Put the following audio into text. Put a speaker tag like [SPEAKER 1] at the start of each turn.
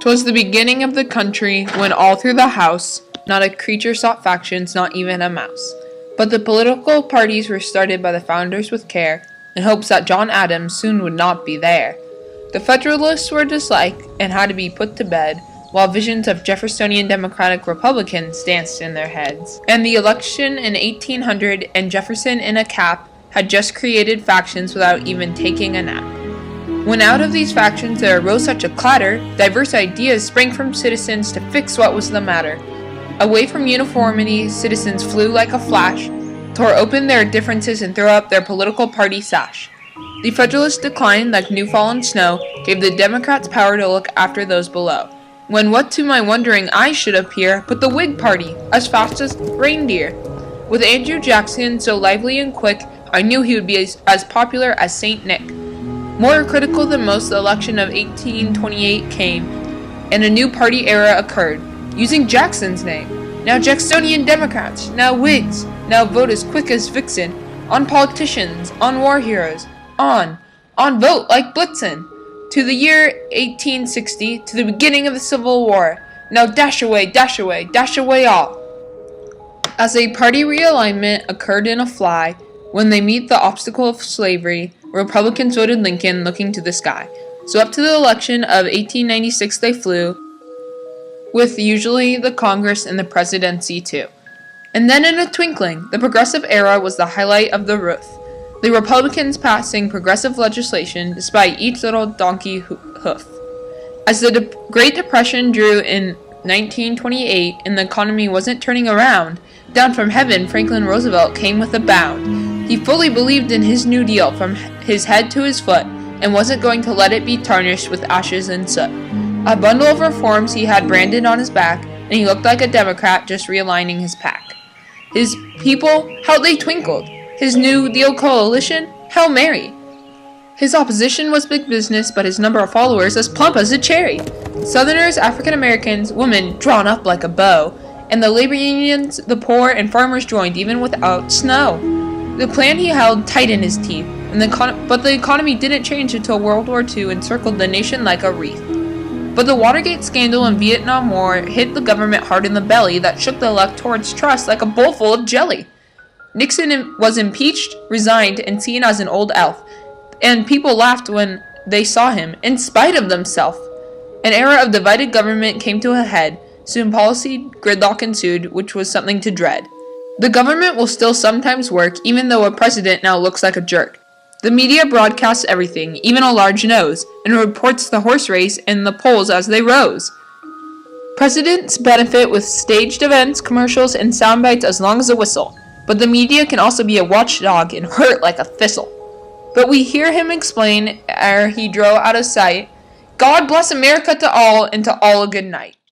[SPEAKER 1] 'Twas the beginning of the country, when all through the house not a creature sought factions, not even a mouse. But the political parties were started by the founders with care, in hopes that John Adams soon would not be there. The Federalists were disliked and had to be put to bed, while visions of Jeffersonian Democratic Republicans danced in their heads. And the election in 1800 and Jefferson in a cap had just created factions without even taking a nap. When out of these factions there arose such a clatter, diverse ideas sprang from citizens to fix what was the matter. Away from uniformity, citizens flew like a flash, tore open their differences and threw up their political party sash. The Federalist decline, like new fallen snow, gave the Democrats power to look after those below. When what to my wondering eyes should appear, but the Whig Party, as fast as reindeer. With Andrew Jackson so lively and quick, I knew he would be as popular as Saint Nick. More critical than most, the election of 1828 came, and a new party era occurred, using Jackson's name. Now Jacksonian Democrats, now Whigs, now vote as quick as Vixen, on politicians, on war heroes, on vote like Blitzen. To the year 1860, to the beginning of the Civil War, now dash away, dash away, dash away all. As a party realignment occurred in a fly, when they meet the obstacle of slavery, Republicans voted Lincoln, looking to the sky. So up to the election of 1896 they flew, with usually the Congress and the presidency too. And then in a twinkling, the progressive era was the highlight of the roof. The Republicans passing progressive legislation despite each little donkey hoof. As the Great Depression drew in 1928 and the economy wasn't turning around, down from heaven Franklin Roosevelt came with a bound. He fully believed in his New Deal from his head to his foot and wasn't going to let it be tarnished with ashes and soot. A bundle of reforms he had branded on his back, and he looked like a Democrat just realigning his pack. His people, how they twinkled. His New Deal coalition, Hail Mary. His opposition was big business, but his number of followers as plump as a cherry. Southerners, African Americans, women drawn up like a bow, and the labor unions, the poor, and farmers joined even without snow. The plan he held tight in his teeth, but the economy didn't change until World War II encircled the nation like a wreath. But the Watergate scandal and Vietnam War hit the government hard in the belly that shook the left towards trust like a bowl full of jelly. Nixon was impeached, resigned, and seen as an old elf, and people laughed when they saw him, in spite of themselves. An era of divided government came to a head. Soon policy gridlock ensued, which was something to dread. The government will still sometimes work, even though a president now looks like a jerk. The media broadcasts everything, even a large nose, and reports the horse race and the polls as they rose. Presidents benefit with staged events, commercials, and sound bites as long as a whistle, but the media can also be a watchdog and hurt like a thistle. But we hear him explain ere he drove out of sight, God bless America to all, and to all a good night.